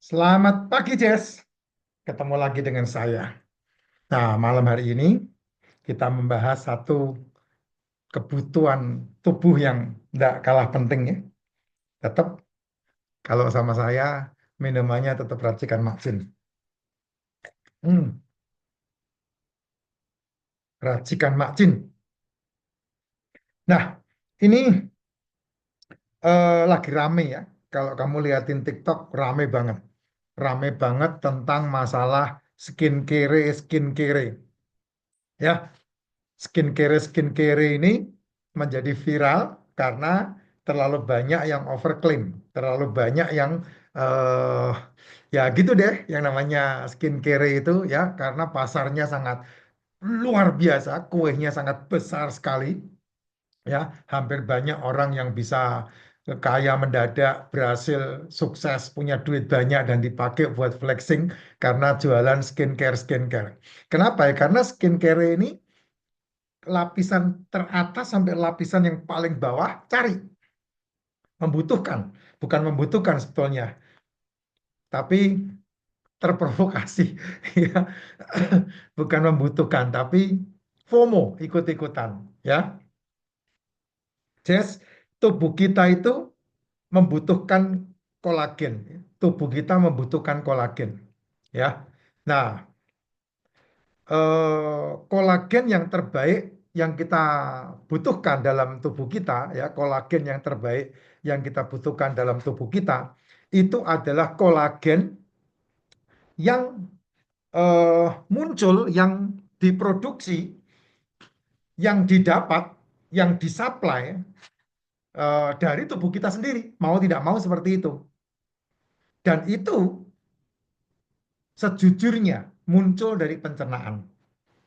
Selamat pagi, Jess. Ketemu lagi dengan saya. Nah, malam hari ini kita membahas satu kebutuhan tubuh yang tidak kalah penting ya. Tetap kalau sama saya minumannya tetap racikan Maksin. Hmm, Racikan Maksin. Nah, ini lagi rame ya. Kalau kamu liatin TikTok, rame banget. Rame banget tentang masalah skincare. Ya, skincare ini menjadi viral karena terlalu banyak yang overclaim, terlalu banyak yang eh ya gitu deh, yang namanya skincare itu ya, karena pasarnya sangat luar biasa, kuehnya sangat besar sekali, ya, hampir banyak orang yang bisa kaya mendadak, berhasil sukses, punya duit banyak dan dipakai buat flexing karena jualan skincare. Kenapa ya? Karena skincare ini lapisan teratas sampai lapisan yang paling bawah cari, membutuhkan, bukan membutuhkan sebetulnya, tapi terprovokasi, ya, bukan membutuhkan, tapi FOMO, ikut-ikutan, ya. Jess, tubuh kita itu membutuhkan kolagen, tubuh kita membutuhkan kolagen, ya. Nah, kolagen yang terbaik yang kita butuhkan dalam tubuh kita, ya, kolagen yang terbaik yang kita butuhkan dalam tubuh kita itu adalah kolagen yang muncul, yang diproduksi, yang didapat, yang disuplai dari tubuh kita sendiri, mau tidak mau seperti itu. Dan itu sejujurnya muncul dari pencernaan,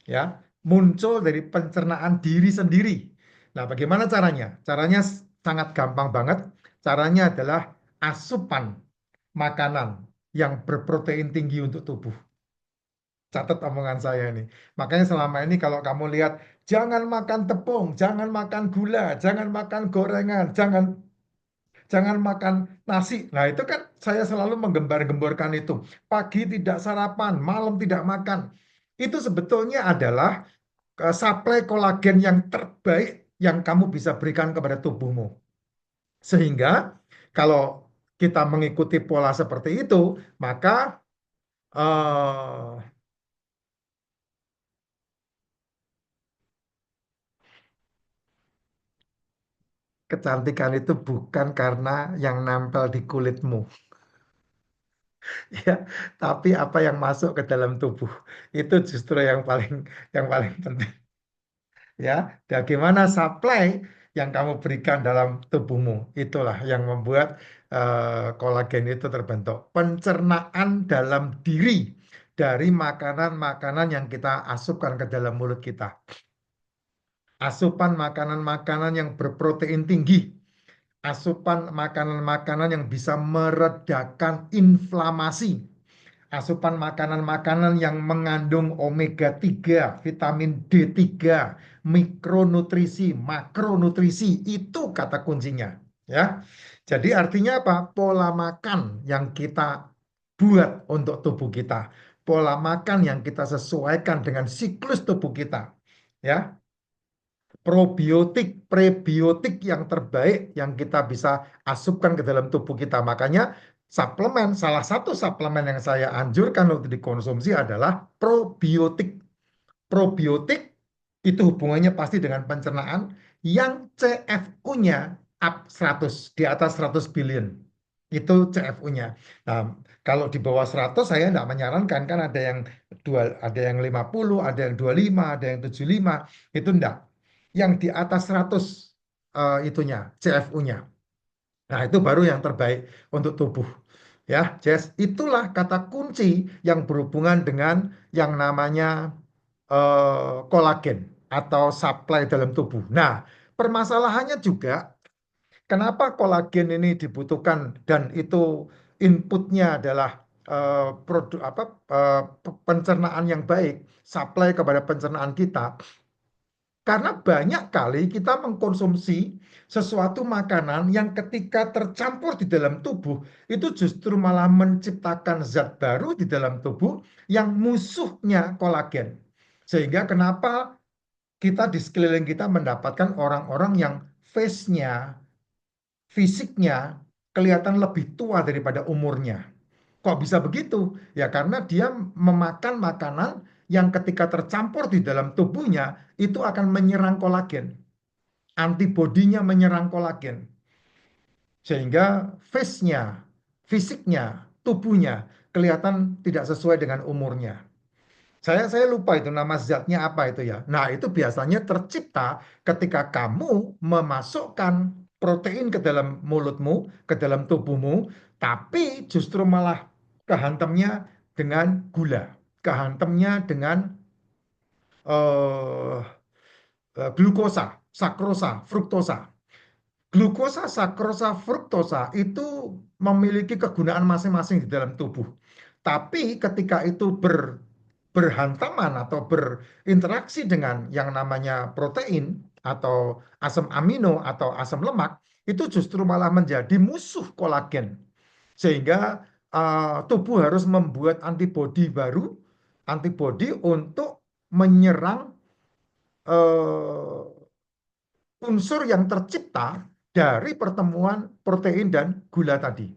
ya, muncul dari pencernaan diri sendiri. Nah, bagaimana caranya? Caranya sangat gampang banget. Caranya adalah asupan makanan yang berprotein tinggi untuk tubuh. Catat omongan saya ini. Makanya selama ini kalau kamu lihat, jangan makan tepung, jangan makan gula, jangan makan gorengan, jangan makan nasi. Nah, itu kan saya selalu menggembar-gemborkan itu. Pagi tidak sarapan, malam tidak makan. Itu sebetulnya adalah suplai kolagen yang terbaik yang kamu bisa berikan kepada tubuhmu. Sehingga kalau kita mengikuti pola seperti itu, maka eh, kecantikan itu bukan karena yang nempel di kulitmu, ya, tapi apa yang masuk ke dalam tubuh. Itu justru yang paling penting. Ya, bagaimana supply yang kamu berikan dalam tubuhmu, itulah yang membuat kolagen itu terbentuk. Pencernaan dalam diri dari makanan-makanan yang kita asupkan ke dalam mulut kita. Asupan makanan-makanan yang berprotein tinggi, asupan makanan-makanan yang bisa meredakan inflamasi, asupan makanan-makanan yang mengandung omega 3, vitamin D3, mikronutrisi, makronutrisi, itu kata kuncinya, ya. Jadi artinya apa? Pola makan yang kita buat untuk tubuh kita, pola makan yang kita sesuaikan dengan siklus tubuh kita, ya. Probiotik, prebiotik yang terbaik yang kita bisa asupkan ke dalam tubuh kita. Makanya suplemen, salah satu suplemen yang saya anjurkan untuk dikonsumsi adalah probiotik. Probiotik itu hubungannya pasti dengan pencernaan yang CFU-nya up 100, di atas 100 billion. Itu CFU-nya. Nah, kalau di bawah 100 saya tidak menyarankan, kan ada yang 50, ada yang 25, ada yang 75, itu enggak. Yang di atas 100 itunya, CFU-nya. Nah, itu baru yang terbaik untuk tubuh. Ya, Jess, itulah kata kunci yang berhubungan dengan yang namanya kolagen atau supply dalam tubuh. Nah, permasalahannya juga kenapa kolagen ini dibutuhkan dan itu inputnya adalah produk apa pencernaan yang baik, supply kepada pencernaan kita. Karena banyak kali kita mengkonsumsi sesuatu makanan yang ketika tercampur di dalam tubuh itu justru malah menciptakan zat baru di dalam tubuh yang musuhnya kolagen. Sehingga kenapa kita di sekeliling kita mendapatkan orang-orang yang face-nya, fisiknya kelihatan lebih tua daripada umurnya. Kok bisa begitu? Ya karena dia memakan makanan yang ketika tercampur di dalam tubuhnya itu akan menyerang kolagen. Antibodinya menyerang kolagen. Sehingga face-nya, fisiknya, tubuhnya kelihatan tidak sesuai dengan umurnya. Saya lupa itu nama zatnya apa itu ya. Nah, itu biasanya tercipta ketika kamu memasukkan protein ke dalam mulutmu, ke dalam tubuhmu, tapi justru malah kehantamnya dengan gula, kehantamnya dengan eh, glukosa, sakrosa, fruktosa. Glukosa, sakrosa, fruktosa itu memiliki kegunaan masing-masing di dalam tubuh. Tapi ketika itu berhantaman atau berinteraksi dengan yang namanya protein atau asam amino atau asam lemak, itu justru malah menjadi musuh kolagen. Sehingga tubuh harus membuat antibodi baru, antibodi untuk menyerang eh, unsur yang tercipta dari pertemuan protein dan gula tadi.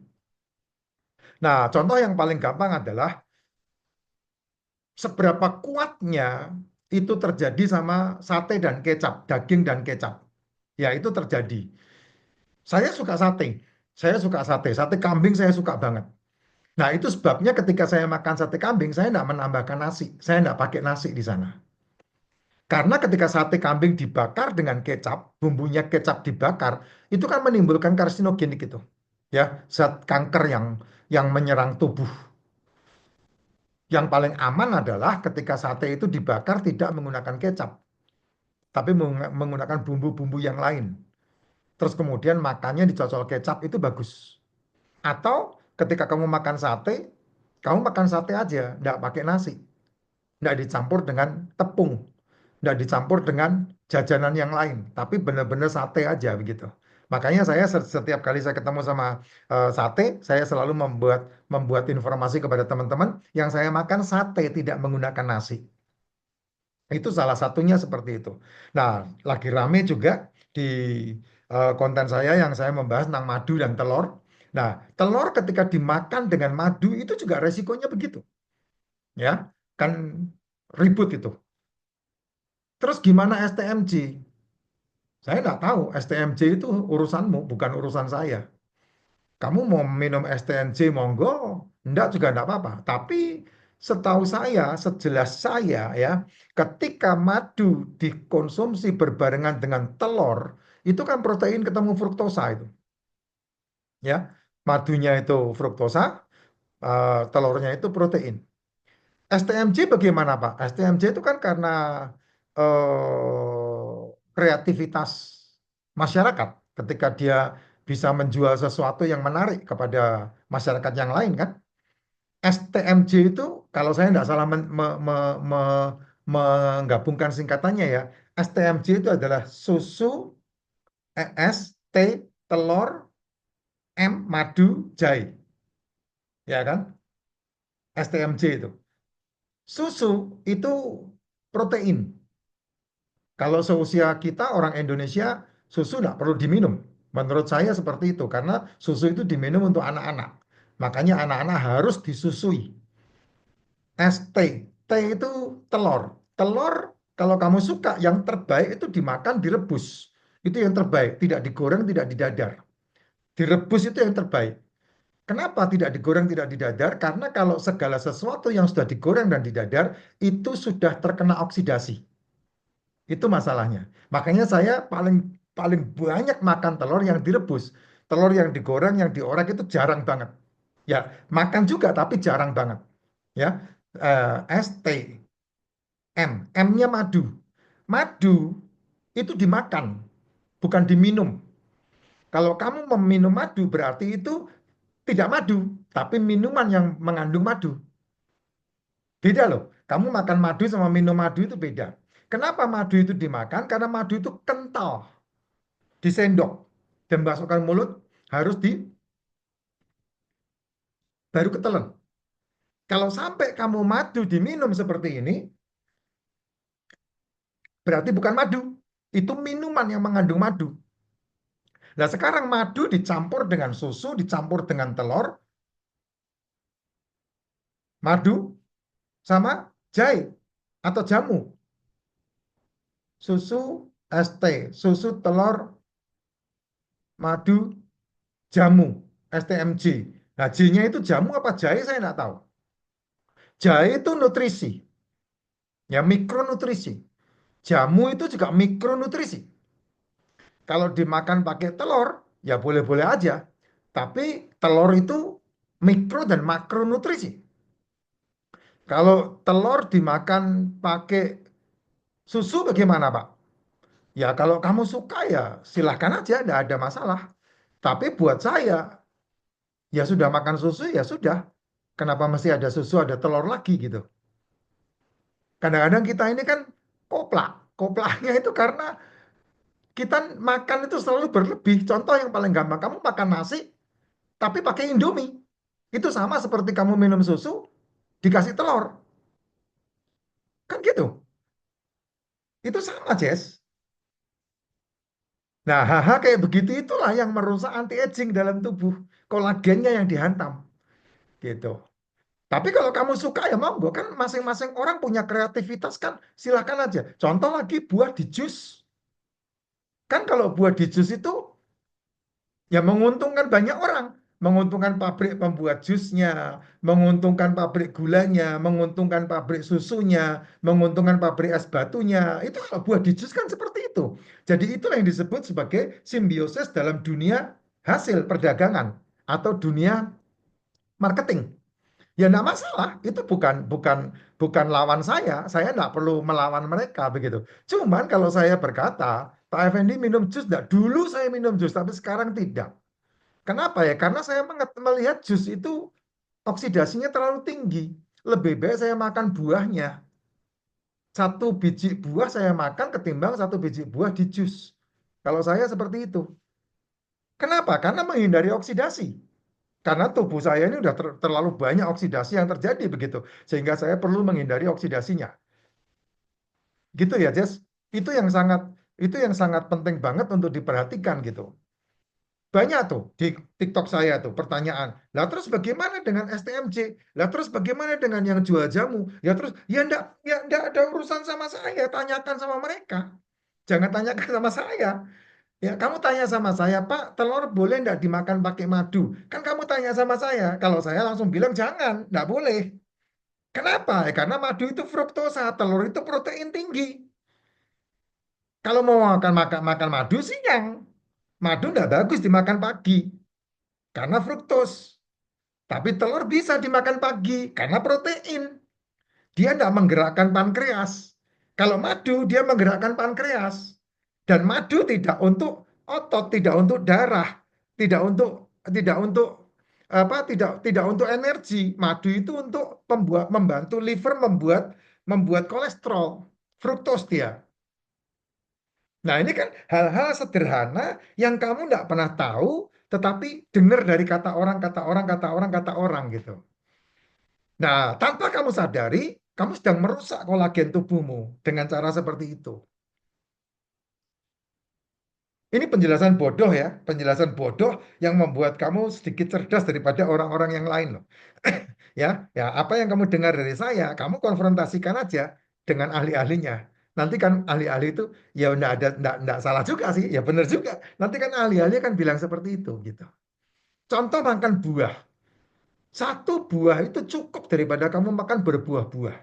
Nah, contoh yang paling gampang adalah seberapa kuatnya itu terjadi sama sate dan kecap, daging dan kecap. Ya, itu terjadi. Saya suka sate. Saya suka sate. Sate kambing saya suka banget. Nah, itu sebabnya ketika saya makan sate kambing, saya tidak menambahkan nasi. Saya tidak pakai nasi di sana. Karena ketika sate kambing dibakar dengan kecap, bumbunya kecap dibakar, itu kan menimbulkan karsinogenik itu. Ya, zat kanker yang menyerang tubuh. Yang paling aman adalah ketika sate itu dibakar tidak menggunakan kecap, tapi menggunakan bumbu-bumbu yang lain. Terus kemudian makannya dicocol kecap itu bagus. Atau ketika kamu makan sate, kamu makan sate aja, nggak pakai nasi, nggak dicampur dengan tepung, nggak dicampur dengan jajanan yang lain, tapi benar-benar sate aja begitu. Makanya saya setiap kali saya ketemu sama sate, saya selalu membuat membuat informasi kepada teman-teman yang saya makan sate tidak menggunakan nasi. Itu salah satunya seperti itu. Nah, lagi rame juga di konten saya yang saya membahas tentang madu dan telur. Nah, telur ketika dimakan dengan madu itu juga resikonya begitu, ya. Kan ribut itu. Terus gimana STMJ? Saya nggak tahu, STMJ itu urusanmu, bukan urusan saya. Kamu mau minum STMJ, monggo, enggak juga enggak apa-apa. Tapi setahu saya, sejelas saya ya, ketika madu dikonsumsi berbarengan dengan telur, itu kan protein ketemu fruktosa itu, ya. Madunya itu fruktosa, telurnya itu protein. STMJ bagaimana Pak? STMJ itu kan karena kreativitas masyarakat ketika dia bisa menjual sesuatu yang menarik kepada masyarakat yang lain kan. STMJ itu kalau saya tidak salah menggabungkan singkatannya ya, STMJ itu adalah susu, ES, T, telur, M, madu, jahe, ya kan? STMJ itu. Susu itu protein. Kalau seusia kita orang Indonesia, susu tidak perlu diminum. Menurut saya seperti itu, karena susu itu diminum untuk anak-anak. Makanya anak-anak harus disusui. ST, T itu telur. Telur kalau kamu suka yang terbaik itu dimakan direbus. Itu yang terbaik, tidak digoreng, tidak didadar. Direbus itu yang terbaik. Kenapa tidak digoreng, tidak didadar? Karena kalau segala sesuatu yang sudah digoreng dan didadar itu sudah terkena oksidasi. Itu masalahnya. Makanya saya paling paling banyak makan telur yang direbus. Telur yang digoreng, yang diorek itu jarang banget. Ya, makan juga tapi jarang banget. Ya, ST, M, M-nya madu. Madu itu dimakan, bukan diminum. Kalau kamu meminum madu berarti itu tidak madu, tapi minuman yang mengandung madu. Beda loh. Kamu makan madu sama minum madu itu beda. Kenapa madu itu dimakan? Karena madu itu kental, disendok dan masukkan mulut harus di baru ketelen. Kalau sampai kamu madu diminum seperti ini, berarti bukan madu. Itu minuman yang mengandung madu. Nah, sekarang madu dicampur dengan susu, dicampur dengan telur, madu sama jahe atau jamu. Susu ST, susu telur, madu, jamu, STMJ. Nah, J-nya itu jamu apa jahe saya nggak tahu. Jahe itu nutrisi, ya mikronutrisi. Jamu itu juga mikronutrisi. Kalau dimakan pakai telur, ya boleh-boleh aja. Tapi telur itu mikro dan makronutrisi. Kalau telur dimakan pakai susu bagaimana, Pak? Ya kalau kamu suka ya silahkan aja, tidak ada masalah. Tapi buat saya, ya sudah makan susu ya sudah. Kenapa mesti ada susu, ada telur lagi gitu. Kadang-kadang kita ini kan koplak. Koplaknya itu karena kita makan itu selalu berlebih. Contoh yang paling gampang, kamu makan nasi tapi pakai Indomie. Itu sama seperti kamu minum susu dikasih telur. Kan gitu. Itu sama, Jess. Nah, hal-hal kayak begitu itulah yang merusak anti-aging dalam tubuh. Kolagennya yang dihantam. Gitu. Tapi kalau kamu suka ya monggo, kan masing-masing orang punya kreativitas kan silakan aja. Contoh lagi buah di jus. Kan kalau buah di jus itu ya menguntungkan banyak orang. Menguntungkan pabrik pembuat jusnya, menguntungkan pabrik gulanya, menguntungkan pabrik susunya, menguntungkan pabrik es batunya. Itu kalau buah di jus kan seperti itu. Jadi itulah yang disebut sebagai simbiosis dalam dunia hasil perdagangan atau dunia marketing. Ya enggak masalah, itu bukan lawan saya enggak perlu melawan mereka begitu. Cuman kalau saya berkata, Pak Effendi minum jus enggak? Dulu saya minum jus, tapi sekarang tidak. Kenapa ya? Karena saya melihat jus itu oksidasinya terlalu tinggi. Lebih baik saya makan buahnya. Satu biji buah saya makan ketimbang satu biji buah di jus. Kalau saya seperti itu. Kenapa? Karena menghindari oksidasi. Karena tubuh saya ini udah terlalu banyak oksidasi yang terjadi begitu. Sehingga saya perlu menghindari oksidasinya. Gitu ya, Jess. Itu yang sangat itu yang sangat penting banget untuk diperhatikan gitu. Banyak tuh di TikTok saya tuh pertanyaan. Lah terus bagaimana dengan STMJ? Lah terus bagaimana dengan yang jual jamu? Ya enggak ada urusan sama saya, tanyakan sama mereka. Jangan tanyakan sama saya. Ya, kamu tanya sama saya, Pak, telur boleh enggak dimakan pakai madu? Kan kamu tanya sama saya. Kalau saya langsung bilang jangan, enggak boleh. Kenapa? Ya, karena madu itu fruktosa, telur itu protein tinggi. Kalau mau makan madu siang, madu enggak bagus dimakan pagi karena fruktos. Tapi telur bisa dimakan pagi karena protein. Dia tidak menggerakkan pankreas. Kalau madu dia menggerakkan pankreas. Dan madu tidak untuk otot, tidak untuk darah, tidak untuk apa? Tidak untuk energi. Madu itu untuk membantu liver membuat kolesterol, fruktos dia. Nah, ini kan hal-hal sederhana yang kamu tidak pernah tahu, tetapi dengar dari kata orang, kata orang, kata orang, kata orang gitu. Nah, tanpa kamu sadari, kamu sedang merusak kolagen tubuhmu dengan cara seperti itu. Ini penjelasan bodoh ya, penjelasan bodoh yang membuat kamu sedikit cerdas daripada orang-orang yang lain loh. Ya, ya, apa yang kamu dengar dari saya, kamu konfrontasikan aja dengan ahli-ahlinya. Nanti kan ahli-ahli itu ya enggak salah juga sih, ya benar juga. Nanti kan ahli-ahli kan bilang seperti itu gitu. Contoh makan buah. Satu buah itu cukup daripada kamu makan berbuah-buah.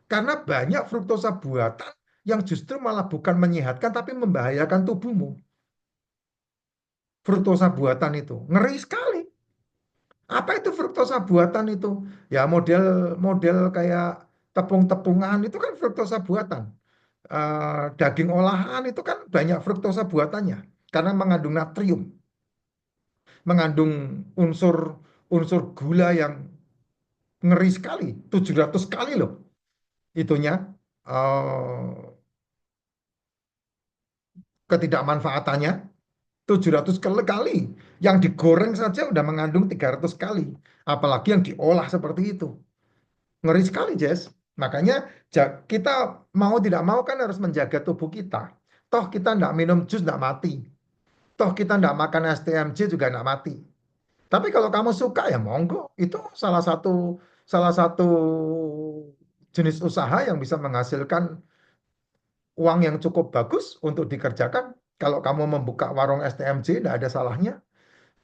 Karena banyak fruktosa buatan yang justru malah bukan menyehatkan tapi membahayakan tubuhmu. Fruktosa buatan itu ngeri sekali. Apa itu fruktosa buatan itu? Ya model kayak tepung-tepungan itu kan fruktosa buatan. Daging olahan itu kan banyak fruktosa buatannya karena mengandung natrium, mengandung unsur unsur gula yang ngeri sekali, 700 kali loh itunya. ketidakmanfaatannya. 700 kali. Yang digoreng saja udah mengandung 300 kali. Apalagi yang diolah seperti itu. Ngeri sekali, Jess. Makanya kita mau tidak mau kan harus menjaga tubuh kita. Toh kita nggak minum jus nggak mati. Toh kita nggak makan STMJ juga nggak mati. Tapi kalau kamu suka ya monggo. Itu salah satu jenis usaha yang bisa menghasilkan uang yang cukup bagus untuk dikerjakan. Kalau kamu membuka warung STMJ, tidak ada salahnya,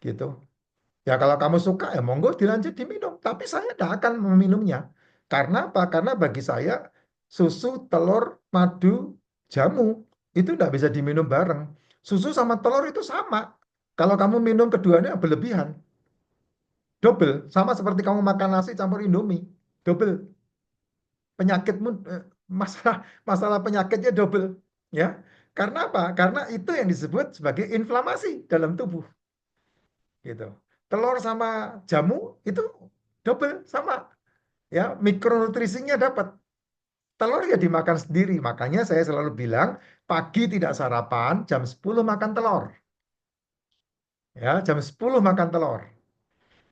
gitu. Ya kalau kamu suka ya monggo dilanjut diminum. Tapi saya tidak akan meminumnya. Karena apa? Karena bagi saya susu, telur, madu, jamu itu tidak bisa diminum bareng. Susu sama telur itu sama. Kalau kamu minum keduanya berlebihan, double. Sama seperti kamu makan nasi campur Indomie, double. Penyakitmu, masalah masalah penyakitnya double. Ya, karena apa? Karena itu yang disebut sebagai inflamasi dalam tubuh. Gitu. Telur sama jamu itu double sama, ya mikronutrisinya dapat. Telur ya dimakan sendiri, makanya saya selalu bilang pagi tidak sarapan, jam 10 makan telur. Ya, jam 10 makan telur.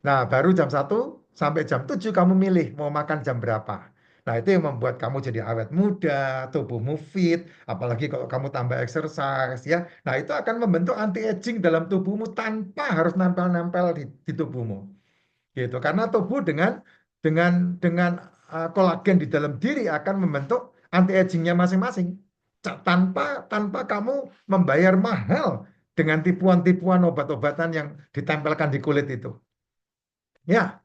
Nah, baru jam 1 sampai jam 7 kamu milih mau makan jam berapa. Nah, itu yang membuat kamu jadi awet muda, tubuhmu fit, apalagi kalau kamu tambah exercise ya. Nah, itu akan membentuk anti-aging dalam tubuhmu tanpa harus nempel-nempel di tubuhmu. Gitu. Karena tubuh dengan dengan kolagen di dalam diri akan membentuk anti-agingnya masing-masing. Tanpa tanpa kamu membayar mahal dengan tipuan-tipuan obat-obatan yang ditempelkan di kulit itu. Ya,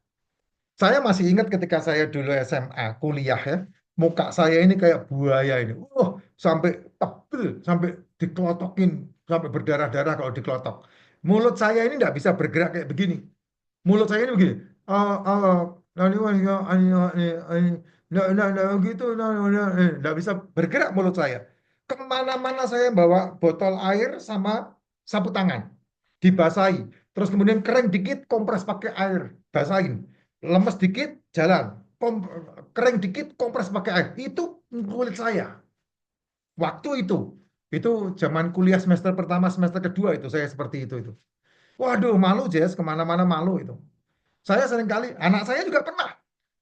saya masih ingat ketika saya dulu SMA, kuliah ya, muka saya ini kayak buaya ini. Sampai tebel, sampai dikelotokin, sampai berdarah-darah kalau dikelotok. Mulut saya ini nggak bisa bergerak kayak begini. Mulut saya ini begini. Nggak gitu, nggak bisa bergerak mulut saya. Kemana-mana saya bawa botol air sama sapu tangan, dibasahi. Terus kemudian kering dikit, kompres pakai air, basahin. Lemes dikit, jalan. Kering dikit, kompres pakai air. Itu kulit saya. Waktu itu zaman kuliah semester pertama, semester kedua itu saya seperti itu. Waduh, malu Jess, kemana-mana malu itu. Saya seringkali, anak saya juga pernah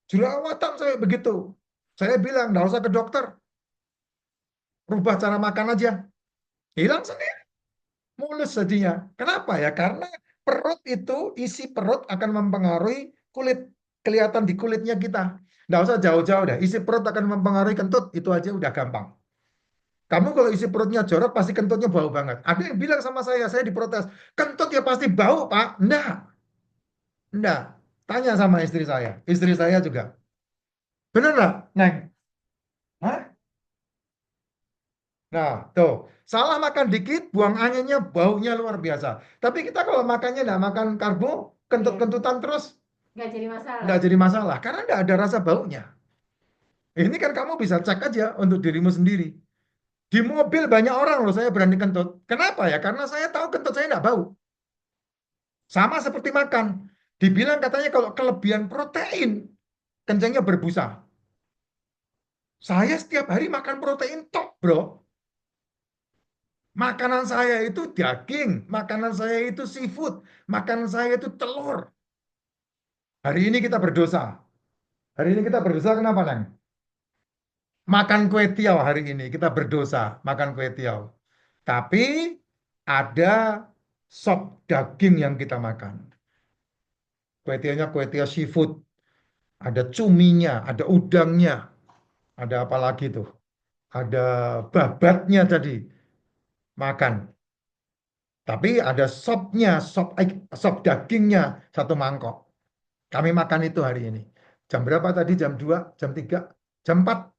jerawatan saya begitu. Saya bilang, nggak usah ke dokter, rubah cara makan aja. Hilang sendiri, mulus jadinya. Kenapa ya? Karena perut itu, isi perut akan mempengaruhi kulit. Kelihatan di kulitnya kita. Nggak usah jauh-jauh deh, isi perut akan mempengaruhi kentut, itu aja udah gampang. Kamu kalau isi perutnya jorok, pasti kentutnya bau banget. Ada yang bilang sama saya diprotes, kentut ya pasti bau, Pak. Enggak. Tanya sama istri saya. Istri saya juga. Bener nggak, Neng? Hah? Nah, tuh. Salah makan dikit, buang anginnya, baunya luar biasa. Tapi kita kalau makannya nggak makan karbo, kentut-kentutan terus, Nggak jadi masalah. nggak jadi masalah. Karena nggak ada rasa baunya. Ini kan kamu bisa cek aja untuk dirimu sendiri. Di mobil banyak orang loh saya berani kentut. Kenapa ya? Karena saya tahu kentut saya nggak bau. Sama seperti makan. Dibilang katanya kalau kelebihan protein, kencingnya berbusa. Saya setiap hari makan protein tok, bro. Makanan saya itu daging, makanan saya itu seafood, makanan saya itu telur. Hari ini kita berdosa. Hari ini kita berdosa kenapa, Nang? Makan kue tiaw hari ini kita berdosa makan kue tiaw. Tapi ada sop daging yang kita makan. Kue tiawnya kue tiaw seafood, ada cuminya, ada udangnya, ada apa lagi tuh? Ada babatnya tadi makan. Tapi ada sopnya, sop dagingnya satu mangkok. Kami makan itu hari ini. Jam berapa tadi? Jam 2, jam 3, jam 4.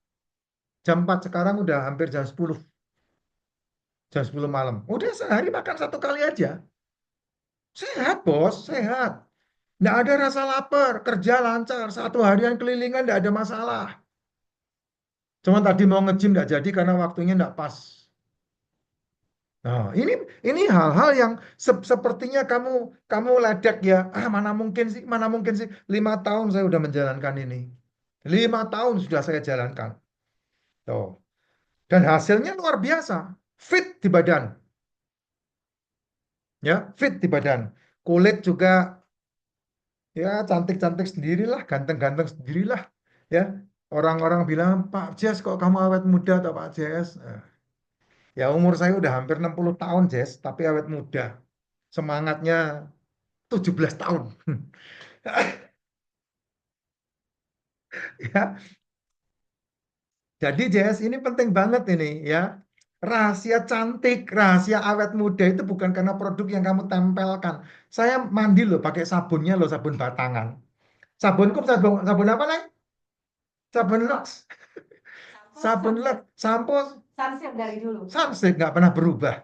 Jam 4 sekarang udah hampir jam 10. Jam 10 malam. Udah sehari makan satu kali aja. Sehat, bos. Sehat. Nggak ada rasa lapar. Kerja lancar. Satu harian kelilingan nggak ada masalah. Cuma tadi mau nge-gym nggak jadi karena waktunya nggak pas. Nah, ini hal-hal yang sepertinya kamu kamu ledek ya. Mana mungkin sih, mana mungkin sih. 5 tahun saya udah menjalankan ini. 5 tahun sudah saya jalankan. Tuh. Dan hasilnya luar biasa. Fit di badan. ya, fit di badan. Kulit juga ya cantik-cantik sendirilah, ganteng-ganteng sendirilah, ya. Orang-orang bilang, Pak Jess kok kamu awet muda atau Pak Jess? Ya umur saya udah hampir 60 tahun, Jess, tapi awet muda. Semangatnya 17 tahun. Ya, jadi Jess, ini penting banget ini ya. Rahasia cantik, rahasia awet muda itu bukan karena produk yang kamu tempelkan. Saya mandi loh pakai sabunnya loh, sabun batangan. Sabunku sabun apa, Nay? Sabun Lux. Sabun Lux, sampo Sunsilk dari dulu. Sunsilk nggak pernah berubah.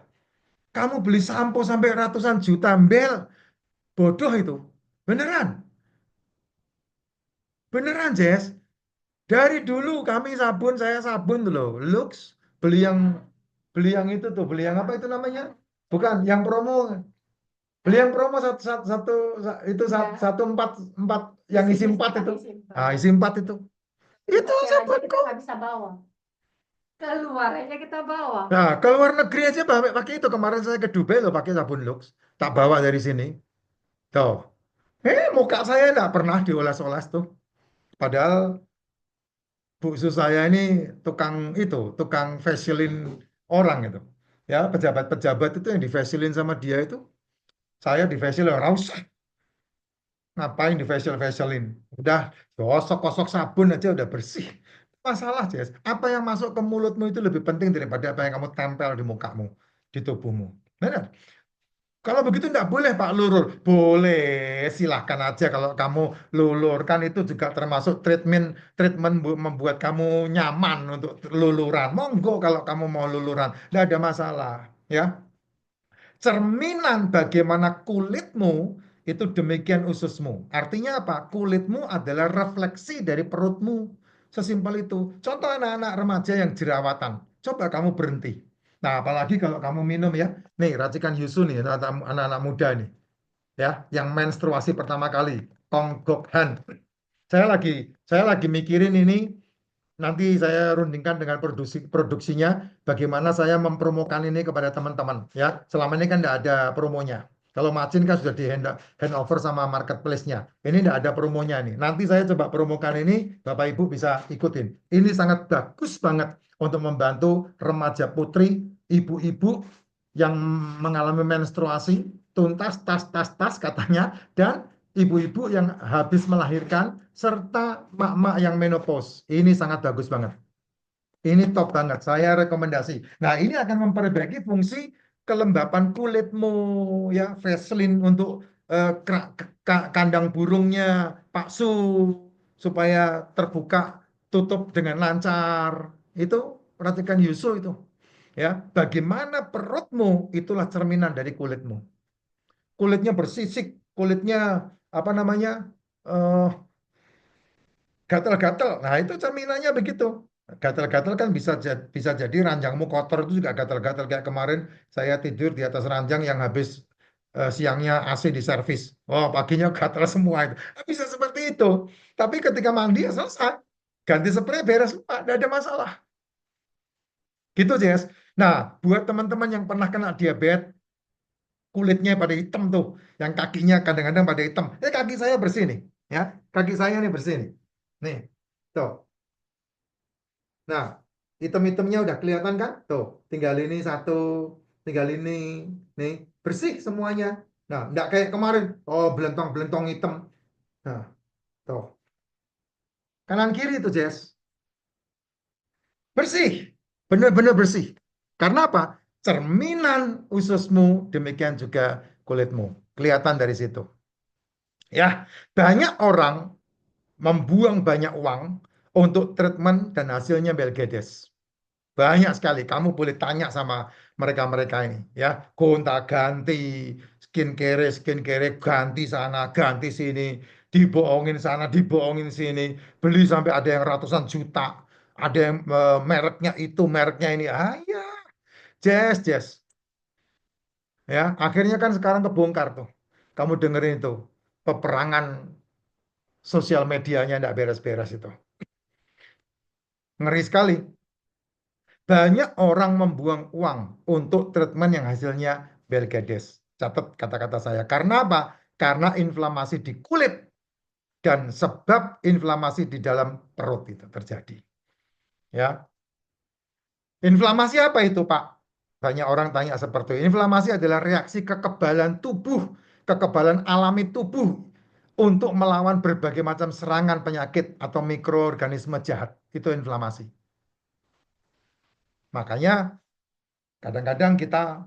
Kamu beli sampo sampai ratusan juta, Bel. Bodoh itu. Beneran. Beneran, Jess. Dari dulu kami sabun, saya sabun tuh loh. Lux, beli yang itu tuh, beli yang apa itu namanya? Bukan, yang promo. Beli yang promo itu Ya, satu empat empat yang isi empat itu. isi Ah, empat. isi empat itu. Itu Pakai aja kita sabunku. nggak bisa bawa. Keluar aja kita bawa. Nah, ke luar negeri aja pakai itu. Kemarin saya ke Dubai loh pakai sabun Lux. Tak bawa dari sini. Tuh. Muka saya nggak pernah dioles-oles tuh. Padahal buksu saya ini tukang facialin orang itu. Ya, pejabat-pejabat itu yang di facialin sama dia itu, saya di facial ora usah. Ngapain di facialin? Udah gosok-gosok sabun aja udah bersih. Masalah, Jess. Apa yang masuk ke mulutmu itu lebih penting daripada apa yang kamu tempel di mukamu, di tubuhmu. Benar? Kalau begitu tidak boleh Pak Lurul. Boleh, silahkan aja kalau kamu lulur. Kan itu juga termasuk treatment treatment membuat kamu nyaman untuk luluran. Monggo kalau kamu mau luluran, tidak ada masalah. Ya, cerminan bagaimana kulitmu itu demikian ususmu. Artinya apa? Kulitmu adalah refleksi dari perutmu. Sesimpel itu. Contoh anak-anak remaja yang jerawatan. Coba kamu berhenti. Nah, apalagi kalau kamu minum ya. Nih, racikan Yusu nih, anak-anak muda nih. Ya, yang menstruasi pertama kali. Konggokhan. Saya lagi mikirin ini. Nanti saya rundingkan dengan produksinya, bagaimana saya mempromokan ini kepada teman-teman. Ya, selama ini kan tidak ada promonya. Kalau Macin kan sudah di handover sama marketplace-nya. Ini tidak ada promonya nih. Nanti saya coba promokan ini, Bapak Ibu bisa ikutin. Ini sangat bagus banget untuk membantu remaja putri, ibu-ibu yang mengalami menstruasi, tuntas, tas, tas, tas katanya, dan ibu-ibu yang habis melahirkan, serta mak-mak yang menopause. Ini sangat bagus banget. Ini top banget, saya rekomendasi. Nah, ini akan memperbaiki fungsi kelembapan kulitmu, ya, Vaseline untuk kandang burungnya Pak Su, supaya terbuka, tutup dengan lancar. Itu perhatikan Yusu itu. Ya, bagaimana perutmu itulah cerminan dari kulitmu. Kulitnya bersisik, kulitnya apa namanya? eh, Gatal-gatal. Nah, itu cerminannya begitu. Gatal-gatal kan bisa jadi ranjangmu kotor itu juga gatal-gatal. Kayak kemarin saya tidur di atas ranjang yang habis siangnya AC di servis. Oh, paginya gatal semua itu. Bisa seperti itu. Tapi ketika mandi ya selesai. Ganti spray beres semua, tidak ada masalah. Gitu, Jess. Nah, buat teman-teman yang pernah kena diabetes, kulitnya pada hitam tuh, yang kakinya kadang-kadang pada hitam. Kaki saya bersih nih, ya. Kaki saya nih bersih nih. Nih, tuh. Nah, item-itemnya udah kelihatan kan? Tuh, tinggal ini satu, tinggal ini, nih, bersih semuanya. Nah, enggak kayak kemarin, oh belentong-belentong hitam. Nah, tuh, kanan kiri itu Jess, bersih, benar-benar bersih. Karena apa? Cerminan ususmu, demikian juga kulitmu. Kelihatan dari situ. Ya, banyak orang membuang banyak uang untuk treatment dan hasilnya belgedes. Banyak sekali. Kamu boleh tanya sama mereka-mereka ini, ya. Gonta-ganti, skincare ganti sana, ganti sini, dibohongin sana, dibohongin sini. Beli sampai ada yang ratusan juta, ada yang mereknya itu, mereknya ini. Ah ya, Jess, Jess. Ya, akhirnya kan sekarang kebongkar tuh. Kamu dengerin itu, peperangan sosial medianya tidak beres-beres itu. Ngeri sekali. Banyak orang membuang uang untuk treatment yang hasilnya belgedes. Catat kata-kata saya. Karena apa? Karena inflamasi di kulit dan sebab inflamasi di dalam perut itu terjadi. Ya, inflamasi apa itu, Pak? Banyak orang tanya seperti itu. Inflamasi adalah reaksi kekebalan tubuh, kekebalan alami tubuh untuk melawan berbagai macam serangan penyakit atau mikroorganisme jahat. Itu inflamasi. Makanya kadang-kadang kita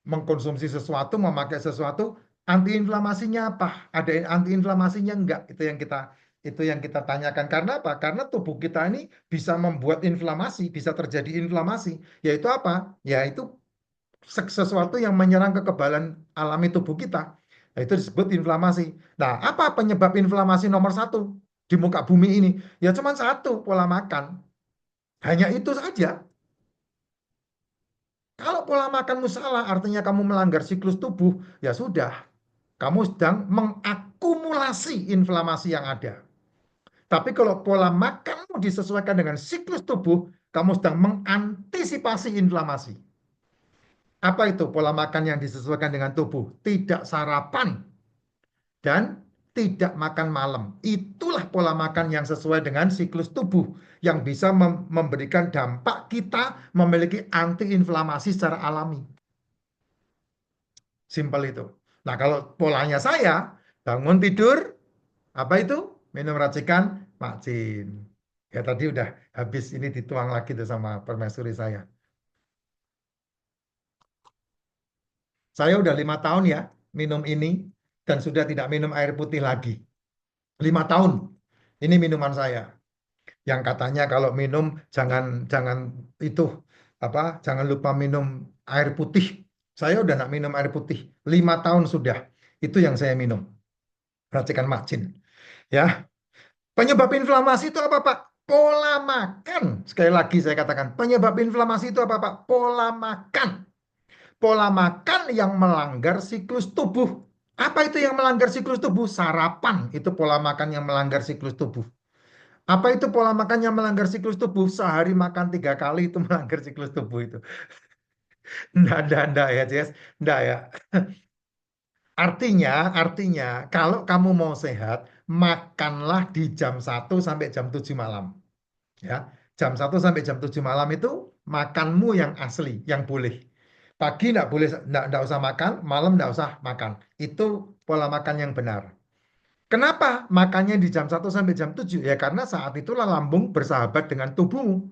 mengkonsumsi sesuatu, memakai sesuatu, antiinflamasinya apa? Ada antiinflamasinya enggak? Itu yang kita tanyakan. Karena apa? Karena tubuh kita ini bisa membuat inflamasi, bisa terjadi inflamasi. Yaitu apa? Yaitu sesuatu yang menyerang kekebalan alami tubuh kita. Nah, itu disebut inflamasi. Nah, apa penyebab inflamasi nomor satu di muka bumi ini? Ya cuma satu, pola makan. Hanya itu saja. Kalau pola makanmu salah, artinya kamu melanggar siklus tubuh, ya sudah, kamu sedang mengakumulasi inflamasi yang ada. Tapi kalau pola makanmu disesuaikan dengan siklus tubuh, kamu sedang mengantisipasi inflamasi. Apa itu pola makan yang disesuaikan dengan tubuh? Tidak sarapan dan tidak makan malam. Itulah pola makan yang sesuai dengan siklus tubuh yang bisa memberikan dampak kita memiliki antiinflamasi secara alami. Simpel itu. Nah, kalau polanya saya bangun tidur, apa itu? Minum racikan, macin. Ya tadi udah habis ini dituang lagi tuh sama permaisuri saya. Saya udah 5 tahun ya minum ini dan sudah tidak minum air putih lagi. 5 tahun. Ini minuman saya. Yang katanya kalau minum jangan jangan itu apa? Jangan lupa minum air putih. Saya udah nak minum air putih. 5 tahun sudah. Itu yang saya minum. Racikan macin. Ya, penyebab inflamasi itu apa, Pak? Pola makan. Sekali lagi saya katakan, penyebab inflamasi itu apa, Pak? Pola makan. Pola makan yang melanggar siklus tubuh. Apa itu yang melanggar siklus tubuh? Sarapan. Itu pola makan yang melanggar siklus tubuh. Apa itu pola makan yang melanggar siklus tubuh? Sehari makan 3 kali itu melanggar siklus tubuh itu. Nggak ya, Jess. Nggak ya. Artinya, kalau kamu mau sehat, makanlah di jam 1 sampai jam 7 malam. Ya, jam 1 sampai jam 7 malam itu makanmu yang asli, yang boleh. Pagi enggak boleh, enggak usah makan, malam enggak usah makan. Itu pola makan yang benar. Kenapa makannya di jam 1 sampai jam 7? Ya karena saat itulah lambung bersahabat dengan tubuhmu.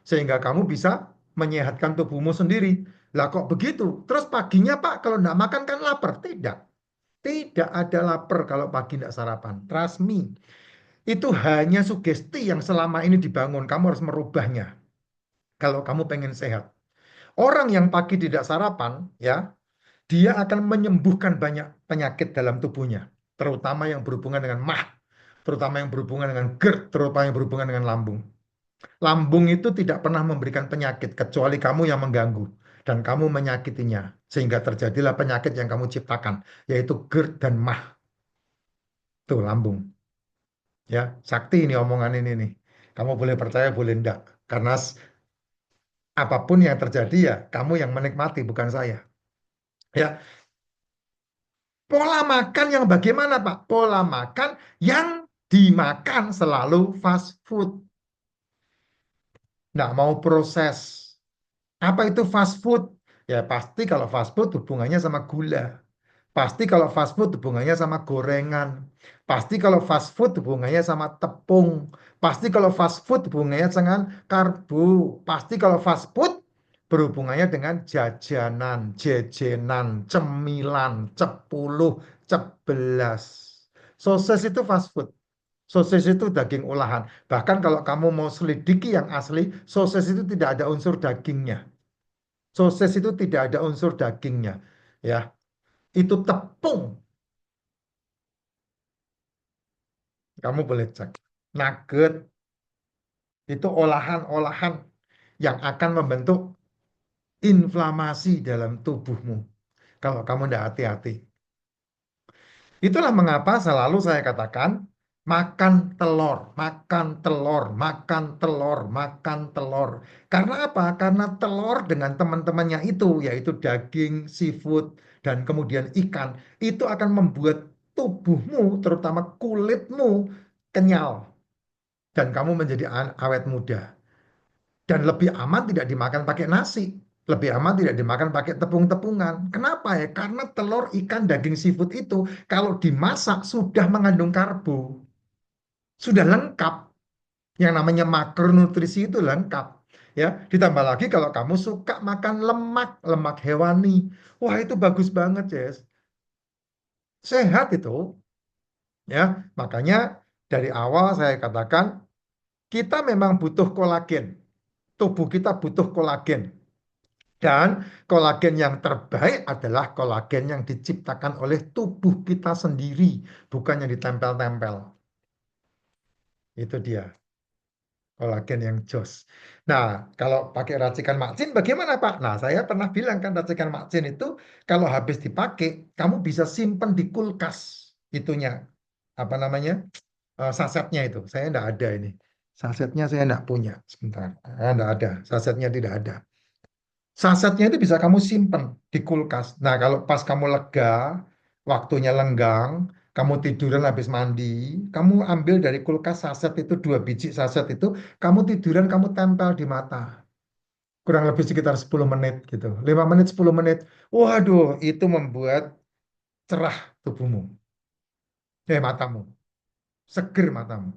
Sehingga kamu bisa menyehatkan tubuhmu sendiri. Lah kok begitu? Terus paginya Pak, kalau enggak makan kan lapar? Tidak. Tidak ada lapar kalau pagi enggak sarapan. Trust me. Itu hanya sugesti yang selama ini dibangun. Kamu harus merubahnya kalau kamu pengen sehat. Orang yang pagi tidak sarapan, ya, dia akan menyembuhkan banyak penyakit dalam tubuhnya, terutama yang berhubungan dengan mah, terutama yang berhubungan dengan GERD, terutama yang berhubungan dengan lambung. Lambung itu tidak pernah memberikan penyakit kecuali kamu yang mengganggu dan kamu menyakitinya sehingga terjadilah penyakit yang kamu ciptakan, yaitu GERD dan mah. Tuh lambung. Ya, sakti ini omongan ini nih. Kamu boleh percaya, boleh enggak. Karena apapun yang terjadi ya kamu yang menikmati bukan saya. Ya, pola makan yang bagaimana, Pak? Pola makan yang dimakan selalu fast food. Nggak mau proses. Apa itu fast food? Ya pasti kalau fast food hubungannya sama gula. Pasti kalau fast food hubungannya sama gorengan. Pasti kalau fast food hubungannya sama tepung. Pasti kalau fast food hubungannya dengan karbo. Pasti kalau fast food berhubungannya dengan jajanan, jejenan, cemilan, cepuluh, cebelas. Sosis itu fast food. Sosis itu daging olahan. Bahkan kalau kamu mau selidiki yang asli, sosis itu tidak ada unsur dagingnya. Sosis itu tidak ada unsur dagingnya. Ya, itu tepung. Kamu boleh cek. Nugget itu olahan-olahan yang akan membentuk inflamasi dalam tubuhmu. Kalau kamu tidak hati-hati. Itulah mengapa selalu saya katakan, makan telur, makan telur, makan telur, makan telur. Karena apa? Karena telur dengan teman-temannya itu, yaitu daging, seafood, dan kemudian ikan, itu akan membuat tubuhmu, terutama kulitmu, kenyal dan kamu menjadi awet muda. Dan lebih aman tidak dimakan pakai nasi. Lebih aman tidak dimakan pakai tepung-tepungan. Kenapa ya? Karena telur, ikan, daging seafood itu kalau dimasak sudah mengandung karbo. Sudah lengkap. Yang namanya makronutrisi itu lengkap. Ya, ditambah lagi kalau kamu suka makan lemak, lemak hewani. Wah, itu bagus banget, Jess. Sehat itu. Ya, makanya dari awal saya katakan kita memang butuh kolagen. Tubuh kita butuh kolagen. Dan kolagen yang terbaik adalah kolagen yang diciptakan oleh tubuh kita sendiri, bukan yang ditempel-tempel. Itu dia, kolagen yang jos. Nah, kalau pakai racikan makcin bagaimana Pak? Nah, saya pernah bilang kan racikan makcin itu kalau habis dipakai, kamu bisa simpen di kulkas itunya. Apa namanya? Sasetnya itu. Saya enggak ada ini. Sasetnya saya enggak punya. Sebentar. Enggak ada. Sasetnya tidak ada. Sasetnya itu bisa kamu simpen di kulkas. Nah, kalau pas kamu lega, waktunya lenggang, kamu tiduran habis mandi, kamu ambil dari kulkas saset itu 2 biji saset itu, kamu tiduran, kamu tempel di mata. Kurang lebih sekitar 10 menit gitu. 5 menit, 10 menit. Waduh, itu membuat cerah tubuhmu. Matamu. Seger matamu.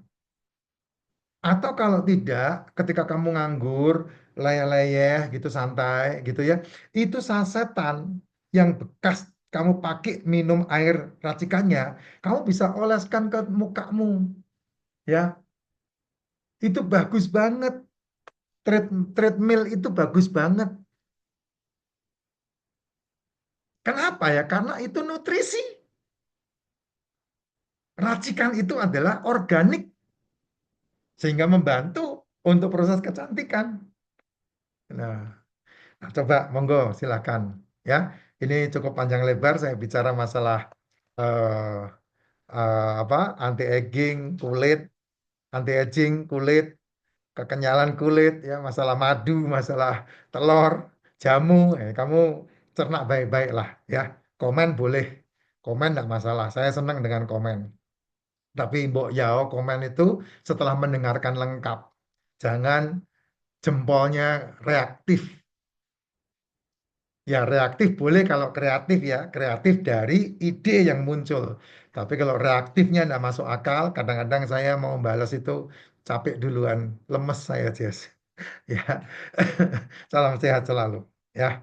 Atau kalau tidak, ketika kamu nganggur, leyeh-leyeh gitu santai gitu ya, itu sasetan yang bekas kamu pakai minum air racikannya, kamu bisa oleskan ke mukamu ya. Itu bagus banget. Treadmill itu bagus banget. Kenapa ya? Karena itu nutrisi. Racikan itu adalah organik sehingga membantu untuk proses kecantikan. Nah, nah, coba monggo silakan ya. Ini cukup panjang lebar saya bicara masalah eh, apa anti kulit, anti aging kulit, kekenyalan kulit ya, masalah madu, masalah telur, jamu. Kamu cerna baik-baik lah ya. Komen boleh, komen enggak masalah. Saya senang dengan komen. Tapi Mbok Yao komen itu setelah mendengarkan lengkap. Jangan jempolnya reaktif. Ya, reaktif boleh kalau kreatif ya. Kreatif dari ide yang muncul. Tapi kalau reaktifnya tidak masuk akal, kadang-kadang saya mau balas itu capek duluan. Lemes saya, Jess. Ya, salam sehat selalu. Ya.